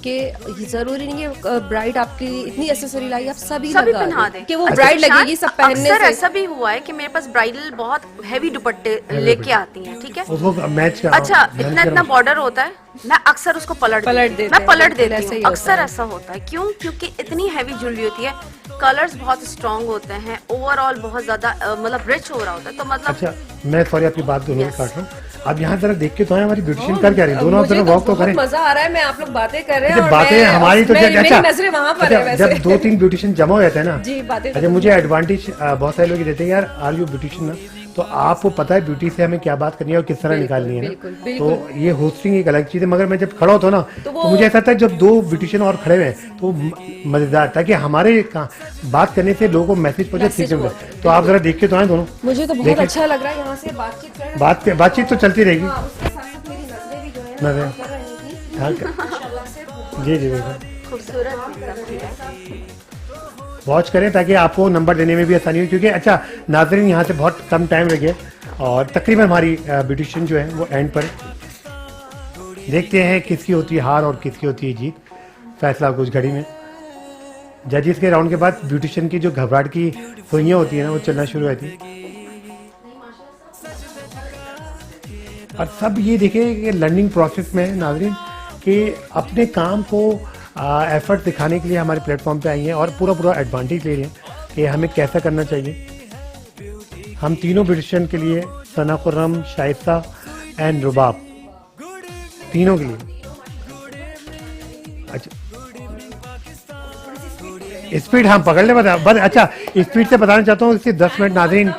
कि जरूरी नहीं है ब्राइड आपकी इतनी एसेसरी लाई आप सभी लगा पहना दें दे कि वो अच्छा, ब्राइड शान, लगेगी सब पहनने अक्सर से। ऐसा भी हुआ है कि मेरे पास ब्राइडल बहुत हैवी दुपट्टे लेके आती हैं, ठीक है। उसको मैच का अच्छा, इतना इतना बॉर्डर होता है, मैं अक्सर उसको पलट देते मैं हैं, पलट बिल्कुल देती ऐसा ही हूँ। होता अक्सर है। ऐसा होता है, क्यों? क्योंकि इतनी हैवी ज्वेलरी होती है, कलर्स बहुत स्ट्रांग होते हैं, ओवरऑल बहुत ज्यादा मतलब रिच हो रहा होता है, तो मतलब अच्छा, मैं सॉरी आपकी बात दोनों में Yes. काट रहा हूँ। अब यहाँ जरा देख के तो है हमारी ब्यूटिशियन कर क्या रही है, दोनों मुझे तरफ तो वॉक तो बहुत करें। मजा आ रहा है, मैं आप लोग बातें कर रहे हैं अच्छा, और बातें मैं- हमारी तो मेरी अच्छा, नजरें वहां पर है अच्छा, वैसे। जब 2-3 ब्यूटिशियन जमा हो जाते हैं ना, जी, बातें तो अच्छा, मुझे एडवांटेज बहुत सारे लोग ये देते हैं यार आर यू ब्यूटिशियन ना, तो आपको पता है ब्यूटी से हमें क्या बात करनी है और किस तरह निकालनी है ना, बिल्कुल, बिल्कुल। तो ये होस्टिंग एक अलग चीज है। मगर मैं जब खड़ा होता हूँ ना तो तो मुझे ऐसा था जब 2 ब्यूटिशियन और खड़े हुए हैं तो मजेदार, ताकि हमारे बात करने से लोगों को मैसेज पहुंचे, Message सीखने पहुंचे। मिले। तो आप जरा देख के तो आए दोनों, मुझे तो बहुत देखिए। अच्छा लग रहा है यहाँ से बातचीत करना। बातचीत तो चलती रहेगी। हाँ, उसके साथ साथ मेरी नजरें भी जो है नजरें। काम कर रही थी। हाँ, माशाल्लाह से जी जी बिल्कुल खूबसूरत वॉच करें ताकि आपको नंबर देने में भी आसानी हो, क्योंकि अच्छा नाज़रीन यहाँ से बहुत कम टाइम रह गया और तकरीबन हमारी ब्यूटिशियन जो है वो एंड पर है। देखते हैं किसकी होती है हार और किसकी होती है जीत, फैसला कुछ घड़ी में। जजेस के राउंड के बाद ब्यूटिशियन की जो घबराहट की सुइयाँ होती है ना वो चलना शुरू होती है। और सब ये देखें कि लर्निंग प्रोसेस में है नाज़रीन कि अपने काम को एफर्ट दिखाने के लिए हमारे प्लेटफॉर्म पे आई हैं और पूरा एडवांटेज ले रहे हैं कि हमें कैसा करना चाहिए। हम तीनों ब्यूटिशियन के लिए, सना खुर्रम, शाइस्ता एंड रुबाब, तीनों के लिए अच्छा स्पीड हम पकड़ ले बस। अच्छा, स्पीड से बताना चाहता हूँ, सिर्फ 10 मिनट नाज़रीन,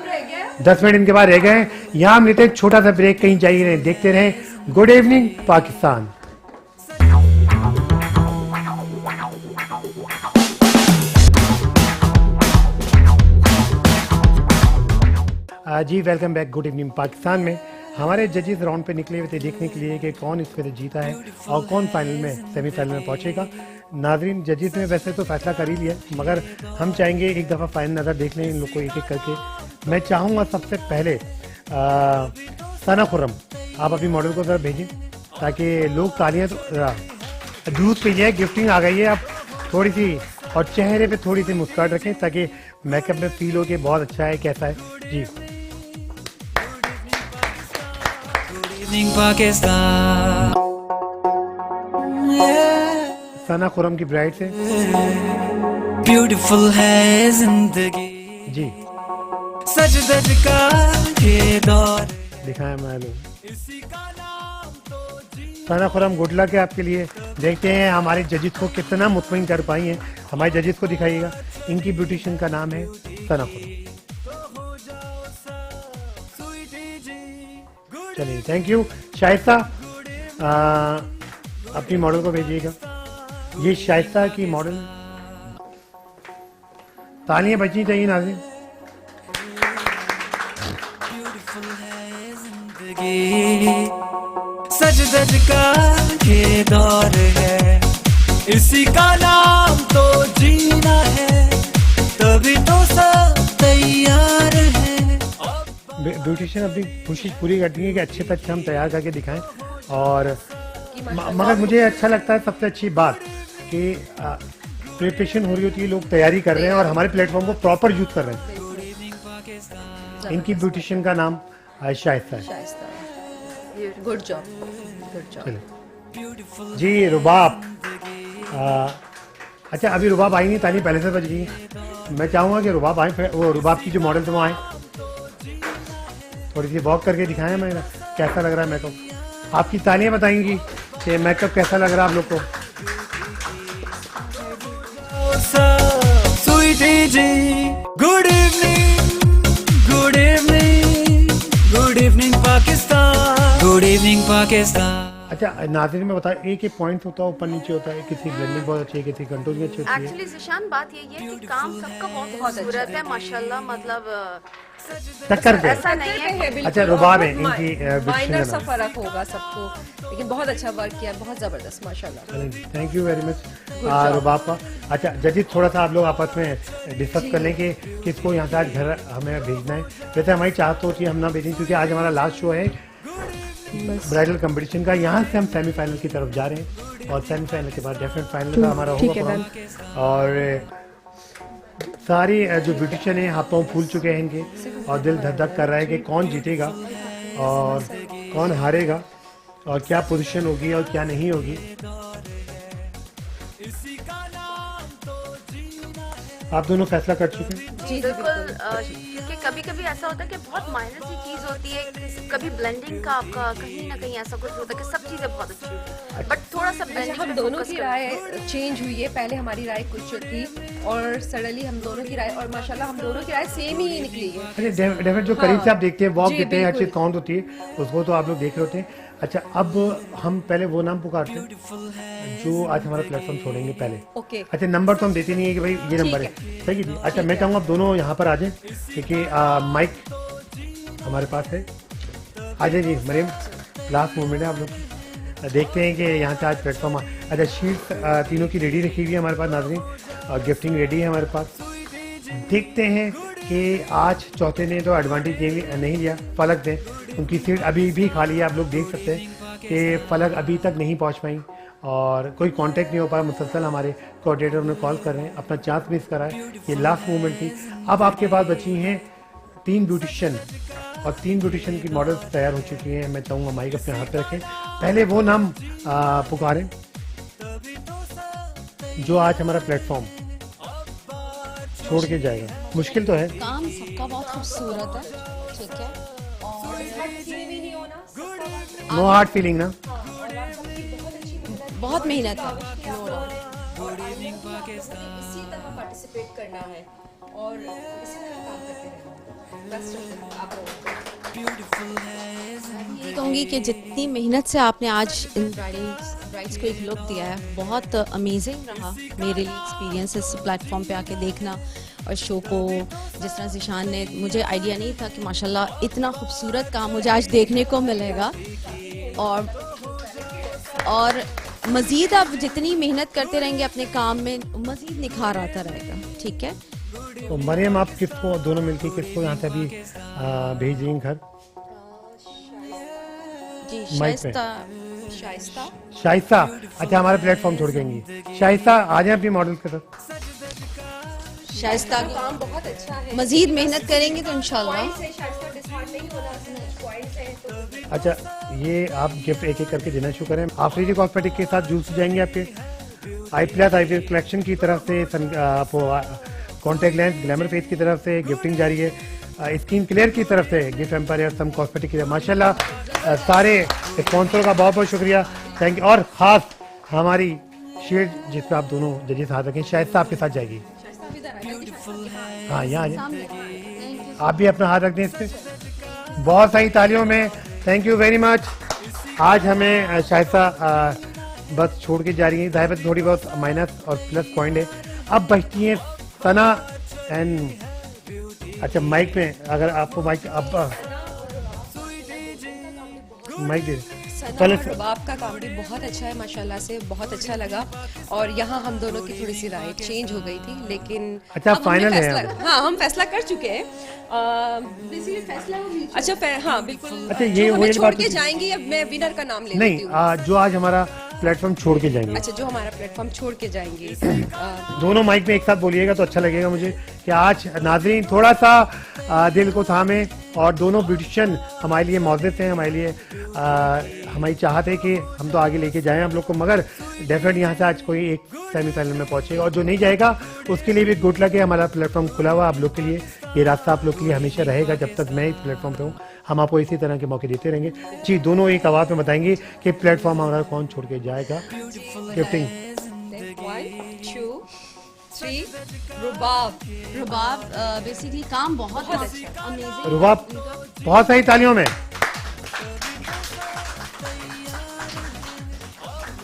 10 मिनट इनके बाद रह गए हैं। यहाँ हम लेते हैं एक छोटा सा ब्रेक, कहीं जाइए नहीं, देखते रहें गुड इवनिंग पाकिस्तान। जी welcome back good evening Pakistan में। हमारे जजेस राउंड पे निकले हुए थे देखने के लिए कि कौन इस पर जीता है और कौन फाइनल में सेमीफाइनल में पहुंचेगा। नाजरीन जजेस ने वैसे तो फैसला कर ही लिया, मगर हम चाहेंगे एक दफ़ा फाइनल नज़र देख लें इन लोग को एक एक करके। मैं चाहूँगा सबसे पहले सना खुर्रम आप अपनी मॉडल को ज़रा भेजें ताकि लोग तालियाँ तो जूस पी जाए, गिफ्टिंग आ गई है अब थोड़ी सी, और चेहरे पे थोड़ी सी मुस्कुराहट रखें ताकि मेकअप में फील हो कि बहुत अच्छा है कैसा है। जी पाकिस्तान सना खुर्रम की ब्राइड से ब्यूटीफुल है जिंदगी, जी सज धज का ये दौर, दिखाएं मालूम। सना खुर्रम गुड लक है आपके लिए। देखते हैं हमारे जजेस को कितना मुतमईन कर पाई हैं। हमारे जजेस को दिखाइएगा, इनकी ब्यूटिशियन का नाम है सना खुर्रम। चलिए थैंक यू। शाइस्ता अपनी मॉडल को भेजिएगा। ये शाइस्ता की मॉडल, तालियां बजनी चाहिए नाज़रीन। सज धज का ये दौर है, इसी का नाम तो जीना है, तभी तो सब तैयार है। ब्यूटिशियन अपनी कोशिश पूरी करती है कि अच्छे से अच्छा हम तैयार करके दिखाएं, और मगर मुझे अच्छा लगता है सबसे अच्छी बात कि प्रिपरेशन हो रही होती है, लोग तैयारी कर रहे हैं और हमारे प्लेटफॉर्म को प्रॉपर यूज कर रहे हैं। इनकी ब्यूटिशियन का नाम शाइस्ता है। Good job, good job. चलिए जी रुबाब, अच्छा अभी रुबाब आई नहीं, ताली पहले से बज गई। मैं चाहूँगा कि रुबाब आए, फिर वो रुबाब की जो मॉडल थे वो आए, थोड़ी सी वॉक करके दिखाएं हमें कैसा लग रहा है मेकअप। आपकी तालियां बताएंगी कि मेकअप कैसा लग रहा है आप लोग को। Sweety ji, good evening, good evening, good evening Pakistan, good evening Pakistan. अच्छा नाज़रीन में बताया, एक एक पॉइंट होता है, ऊपर नीचे होता है, किसी ब्लेंडिंग बहुत अच्छी है, किसी कंट्रोलिंग अच्छी होती है। एक्चुअली जिशान बात यही है कि काम सबका बहुत खूबसूरत है माशाल्लाह, मतलब टक्कर पे ऐसा नहीं है। अच्छा रुबाब है इनकी माइनर सा फर्क होगा सबको, लेकिन बहुत अच्छा वर्क किया, बहुत जबरदस्त माशाल्लाह। थैंक यू वेरी मच रुबाब का। अच्छा जजिस थोड़ा सा आप लोग आपस में डिस्कस कर लें कि किसको यहाँ से आज घर हमें भेजना है। वैसे हमारी चाहत होती है हम ना भेजें, क्योंकि आज हमारा लास्ट शो है ब्राइडल कंपटीशन का। यहाँ से हम सेमीफाइनल की तरफ जा रहे हैं और सेमीफाइनल के बाद डेफिनेट फाइनल का हमारा होगा प्रोग्राम। और सारी जो ब्यूटिशियन है हाथों फूल चुके हैं इनके, और दिल धक धक कर रहा है कि कौन जीतेगा और कौन हारेगा और क्या पोजीशन होगी और क्या नहीं होगी। आप दोनों फैसला कर चुके हैं? जी बिल्कुल, क्योंकि कभी कभी ऐसा होता है कि बहुत माइनर सी चीज होती है, कभी ब्लेंडिंग का आपका कहीं ना कहीं ऐसा कुछ होता है कि सब चीजें बहुत अच्छी होती है, बट थोड़ा सा अच्छा, ब्लेंडिंग हम दोनों की राय चेंज हुई है। पहले हमारी राय कुछ थी और सडनली हम दोनों की राय, और माशाल्लाह हम दोनों की राय सेम ही निकली है। अच्छा डेफिनेट जो करीब से आप देखते हैं, वॉक जी, देते हैं, हर बिल्कुल। चीज काउंट होती है, उसको तो आप लोग देख रहे होते हैं। अच्छा अब हम पहले वो नाम पुकारते हैं जो आज हमारा प्लेटफॉर्म छोड़ेंगे पहले। ओके, अच्छा नंबर तो हम देते नहीं है कि भाई ये नंबर है, सही है। अच्छा मैं चाहूँगा आप दोनों यहाँ पर आ जाएं, क्योंकि माइक हमारे पास है। आ जाइए जी मरीम, लास्ट मोमेंट है आप लोग। देखते हैं कि यहाँ से आज प्लेटफॉर्म। अच्छा शीट तीनों की रेडी रखी हुई है हमारे पास नाज़रीन, और गिफ्टिंग रेडी है हमारे पास। देखते हैं कि आज चौथे ने तो एडवांटेज नहीं लिया, फलक ने उनकी सीट अभी भी खाली है। आप लोग देख सकते हैं कि फलक अभी तक नहीं पहुंच पाई और कोई कांटेक्ट नहीं हो पाया। मुसलसल हमारे कोऑर्डिनेटर उन्हें कॉल कर रहे हैं, अपना चांस मिस करा है। ये लास्ट मूवमेंट थी। अब आपके पास बची हैं 3 ब्यूटिशियन और 3 ब्यूटिशियन की मॉडल्स तैयार हो चुकी हैं। मैं चाहूँगा माइक अपने हाथ पे रखें, पहले वो नाम पुकारें जो आज हमारा प्लेटफॉर्म छोड़ के जाएगा। मुश्किल तो है, काम सबका बहुत खूबसूरत है, ठीक है, और नो हार्ड फीलिंग ना। बहुत मेहनत है। इसी तरह पार्टिसिपेट करना है और इसी तरह काम करते रहना। बेस्ट आप ये कहूँगी कि जितनी मेहनत से आपने आज इन ब्राइड्स को एक लुक दिया है, बहुत अमेजिंग रहा मेरे लिए एक्सपीरियंस इस प्लेटफॉर्म पे आके देखना और शो को। जिस तरह जिशान ने, मुझे आइडिया नहीं था कि माशाल्लाह इतना खूबसूरत काम मुझे आज देखने को मिलेगा, और मज़ीद आप जितनी मेहनत करते रहेंगे अपने काम में, मज़ीद निखार आता रहेगा, ठीक है। तो मरियम आप किसको, दोनों मिलके किसको यहाँ से अभी भेज रही हैं घर? जी माइक पे। शाइस्ता शाइस्ता, अच्छा हमारे प्लेटफॉर्म छोड़ देंगी। शाइस्ता आ जाए अपनी मॉडल के साथ। शाइस्ता काम बहुत अच्छा है। मज़ीद मेहनत करेंगे तो इंशाल्लाह। अच्छा ये आप गिफ्ट एक एक करके देना शुरू करें। आफरीदी कॉस्मेटिक के साथ जूस जाएंगे आपके। आई प्लस आई कलेक्शन की तरफ से कॉन्टेक्ट लेंस ग्लैमर फेस की तरफ से गिफ्टिंग जारी है। स्किन क्लियर की तरफ से गिफ्ट एम्पायर सम कॉस्मेटिक की तरफ। माशाल्लाह सारे स्पॉन्सर का बहुत बहुत शुक्रिया, थैंक यू। और ख़ास हमारी शील्ड जिस पर आप दोनों जजेस हाथ रखें, शायद से आपके साथ जाएगी। हाँ यहाँ आप भी अपना हाथ रख दें इस पर। बहुत सारी तालियों में थैंक यू वेरी मच। आज हमें शायद बस छोड़ के जा रही है, जाहिर थोड़ी बहुत माइनस और प्लस पॉइंट है। अब बचती है सना एंड, अच्छा माइक में अगर आपको माइक अब माइक दे सना और रुबाब का काम भी बहुत अच्छा है माशाल्लाह से, बहुत अच्छा लगा। और यहाँ हम दोनों की थोड़ी सी राय चेंज हो गई थी, लेकिन अच्छा, अब हमने फाइनल है फैसला, हाँ हम फैसला कर चुके हैं। अच्छा हाँ बिल्कुल। अच्छा, ये जो हमें वही छोड़ बात के होती है। जाएंगे, अब मैं विनर का नाम ले नहीं लेती हूँ। जो आज हमारा प्लेटफॉर्म छोड़ के जाएंगे, अच्छा जो हमारा प्लेटफॉर्म छोड़ के जाएंगे दोनों माइक में एक साथ बोलिएगा तो अच्छा लगेगा मुझे कि आज नाजरीन थोड़ा सा दिल को थामे और दोनों ब्यूटिशियन हमारे लिए मौजूद हैं, हमारे लिए हमारी चाहत है कि हम तो आगे लेके जाएं हम लोग को, मगर डेफिनेटली यहाँ से आज कोई एक सेमीफाइनल में पहुंचेगा, और जो नहीं जाएगा उसके लिए भी गुड लक है। हमारा प्लेटफॉर्म खुला हुआ आप लोग के लिए, ये रास्ता आप लोग के लिए हमेशा रहेगा जब तक मैं इस प्लेटफॉर्म पे हूँ। हम आपको इसी तरह के मौके देते रहेंगे। जी, दोनों एक आवाज़ में बताएंगे कि प्लेटफॉर्म हमारा कौन छोड़ के जाएगा। गिफ्टिंग 1 2 3 रुबाब। रुबाब बेसिकली काम बहुत अमेजिंग। रुबाब, बहुत सारी तालियों में।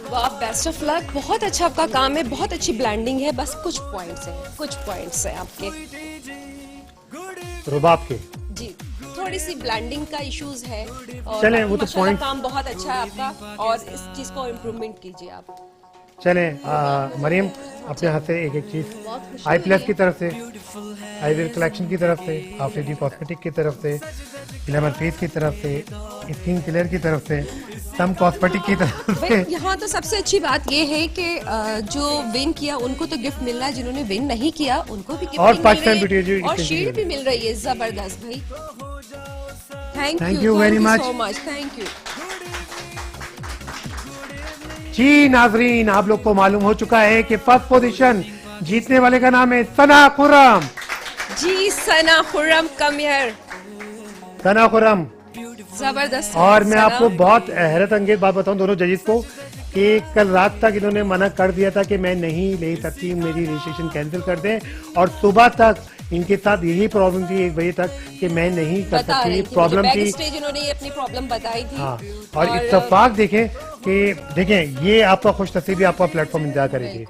रुबाब, बेस्ट ऑफ लक, बहुत अच्छा आपका काम है, बहुत अच्छी ब्लैंडिंग है, बस कुछ पॉइंट्स हैं आपके। रुबाब के जी, थोड़ी सी ब्लैंडिंग का इश्यूज है, और चलें, वो तो माशाल्लाह point- काम बहुत अच्छा है आपका, और इस चीज को इम्प्रूवमेंट कीजिए आप। चलें, मरियम अपने हाथ से एक एक चीज आई प्लस की तरफ से, आईवेयर कलेक्शन की तरफ से, आफरीदी कॉस्मेटिक की तरफ से, ग्लैमर फेस की तरफ से, स्किन केयर की तरफ से, सम कॉस्मेटिक की तरफ से। भाई यहाँ तो सबसे अच्छी बात ये है कि जो विन किया उनको तो गिफ्ट मिल रहा है, जिन्होंने विन नहीं किया उनको भी और गिफ्ट पाकिस्तान मिल रही ब्यूटी है, और शील्ड भी मिल रही है। जबरदस्त भाई, Thank you very much. So much, thank you. जी नाजरीन, आप लोग को मालूम हो चुका है कि फर्स्ट पोजीशन जीतने वाले का नाम है सना खुर्रम। जी, सना खुर्रम, कम हियर। सना खुर्रम, जबरदस्त। और मैं सना। आपको बहुत हैरत अंगेज बात बताऊं दोनों जजेस को कि कल रात तक इन्होंने मना कर दिया था कि मैं नहीं ले सकती, मेरी रजिस्ट्रेशन कैंसिल कर दें, और सुबह तक इनके साथ यही प्रॉब्लम थी 1 बजे तक कि मैं नहीं कर बता रही सकती, थी, प्रॉब्लम मुझे थी। बैक स्टेज इन्होंने ये अपनी प्रॉब्लम बताई थी। हाँ, और इत्तेफाक देखें कि देखें ये आपका खुश नसीबी आपका प्लेटफॉर्म इंतजार करेगी।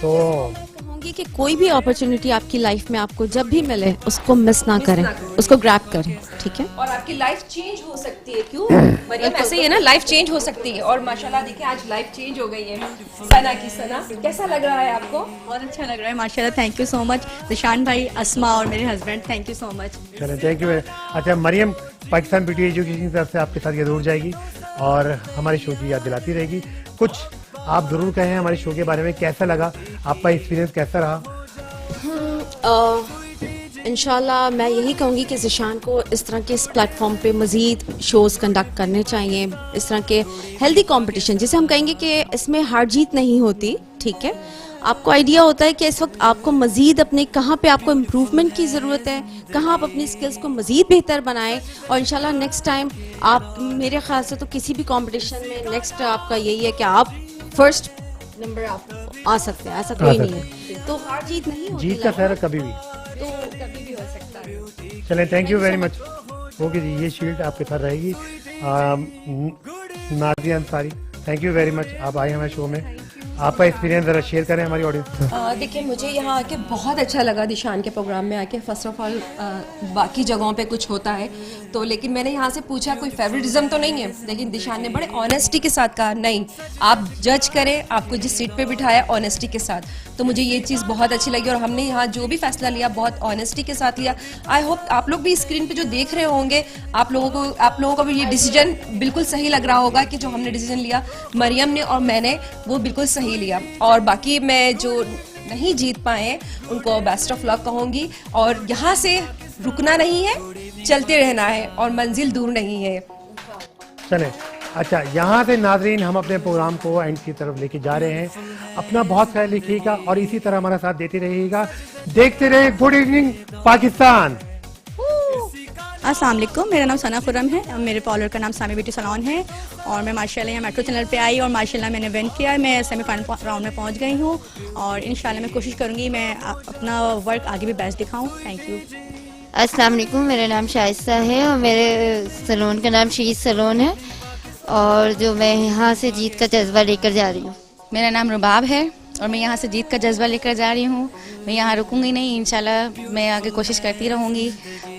तो कहूंगी कि कोई भी अपॉर्चुनिटी आपकी लाइफ में आपको जब भी मिले उसको मिस ना करें, उसको ग्रैब करें, ठीक है। और आपकी लाइफ चेंज हो सकती है। क्यों मरियम, ऐसे ही है ना, लाइफ चेंज हो सकती है, और माशाल्लाह देखिए आज लाइफ चेंज हो गई है सना की। सना, कैसा लग रहा है आपको? बहुत अच्छा लग रहा है माशाल्लाह, thank you so much Zeeshan भाई, अस्मा और मेरे husband, thank you so much. चलें, थैंक यू। अच्छा मरियम, पाकिस्तान ब्यूटी एजुकेशन की तरफ से आपके साथ ये जरूर जाएगी और हमारे शो की याद दिलाती रहेगी। कुछ आप जरूर कहें हमारे शो के बारे में, कैसा लगा आपका एक्सपीरियंस, कैसा रहा? इंशाल्लाह मैं यही कहूँगी कि ज़िशान को इस तरह के इस प्लेटफॉर्म पे मज़ीद शोज़ कंडक्ट करने चाहिए, इस तरह के हेल्दी कंपटीशन, जिसे हम कहेंगे कि इसमें हार जीत नहीं होती, ठीक है। आपको आइडिया होता है कि इस वक्त आपको मज़ीद अपने कहाँ पे आपको इम्प्रूवमेंट की ज़रूरत है, कहाँ आप अपनी स्किल्स को मज़ीद बेहतर बनाएं, और इंशाल्लाह नेक्स्ट टाइम आप, मेरे ख्याल से तो किसी भी कंपटीशन में नेक्स्ट आपका यही है कि आप फर्स्ट नंबर आप आ सकते हैं, ऐसा कोई नहीं है, तो हार जीत नहीं होती, जीत का खैर कभी भी, तो कभी भी हो सकता है। चलें, thank you very much. Okay जी, ये शील्ड आपके साथ रहेगी। Nazia Ansari, thank you very much, आप आए हमारे शो में, आपका एक्सपीरियंस जरा शेयर करें हमारी ऑडियंस। देखिए, मुझे यहाँ आके बहुत अच्छा लगा दिशान के प्रोग्राम में आके। फर्स्ट ऑफ ऑल बाकी जगहों पे कुछ होता है तो, लेकिन मैंने यहाँ से पूछा कोई फेवरेटिज्म तो नहीं है, लेकिन दिशान ने बड़े ऑनेस्टी के साथ कहा नहीं, आप जज करें, आपको जिस सीट पे बिठाया ऑनेस्टी के साथ, तो मुझे ये चीज़ बहुत अच्छी लगी, और हमने यहाँ जो भी फैसला लिया बहुत ऑनेस्टी के साथ लिया। आई होप आप लोग भी स्क्रीन पे जो देख रहे होंगे, आप लोगों को भी ये डिसीजन बिल्कुल सही लग रहा होगा कि जो हमने डिसीजन लिया मरियम ने और मैंने, वो बिल्कुल सही लिया। और बाकी मैं जो नहीं जीत पाए उनको बेस्ट ऑफ लक कहूंगी, और यहाँ से रुकना नहीं है, चलते रहना है, और मंजिल दूर नहीं है। चलें, अच्छा यहाँ से नाजरीन हम अपने प्रोग्राम को एंड की तरफ लेके जा रहे हैं। अपना बहुत ख्याल रखिएगा और इसी तरह हमारा साथ देते रहिएगा, देखते रहे गुड इवनिंग पाकिस्तान। अस्सलाम वालेकुम, मेरा नाम सना खुर्रम है और मेरे पार्लर का नाम सामी ब्यूटी सैलून है, और मैं माशाल्लाह यहाँ मेट्रो चैनल पे आई और माशाल्लाह मैंने विन किया, मैं सेमीफाइनल राउंड में पहुँच गई हूँ, और इंशाल्लाह मैं कोशिश करूँगी मैं अपना वर्क आगे भी बेस्ट दिखाऊँ। Thank you. अस्सलाम वालेकुम, मेरा नाम शाइस्ता है और मेरे सैलून का नाम शीज सैलून है, और जो मैं यहाँ से जीत का जज्बा लेकर जा रही हूँ। मेरा नाम रुबाब है और मैं यहाँ से जीत का जज्बा लेकर जा रही हूँ। मैं यहाँ रुकूंगी नहीं, इंशाल्लाह मैं आगे कोशिश करती रहूँगी,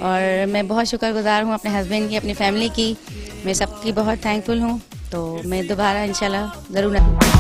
और मैं बहुत शुक्रगुजार हूँ अपने हस्बैंड की, अपनी फैमिली की, मैं सबकी बहुत थैंकफुल हूँ। तो मैं दोबारा इंशाल्लाह ज़रूर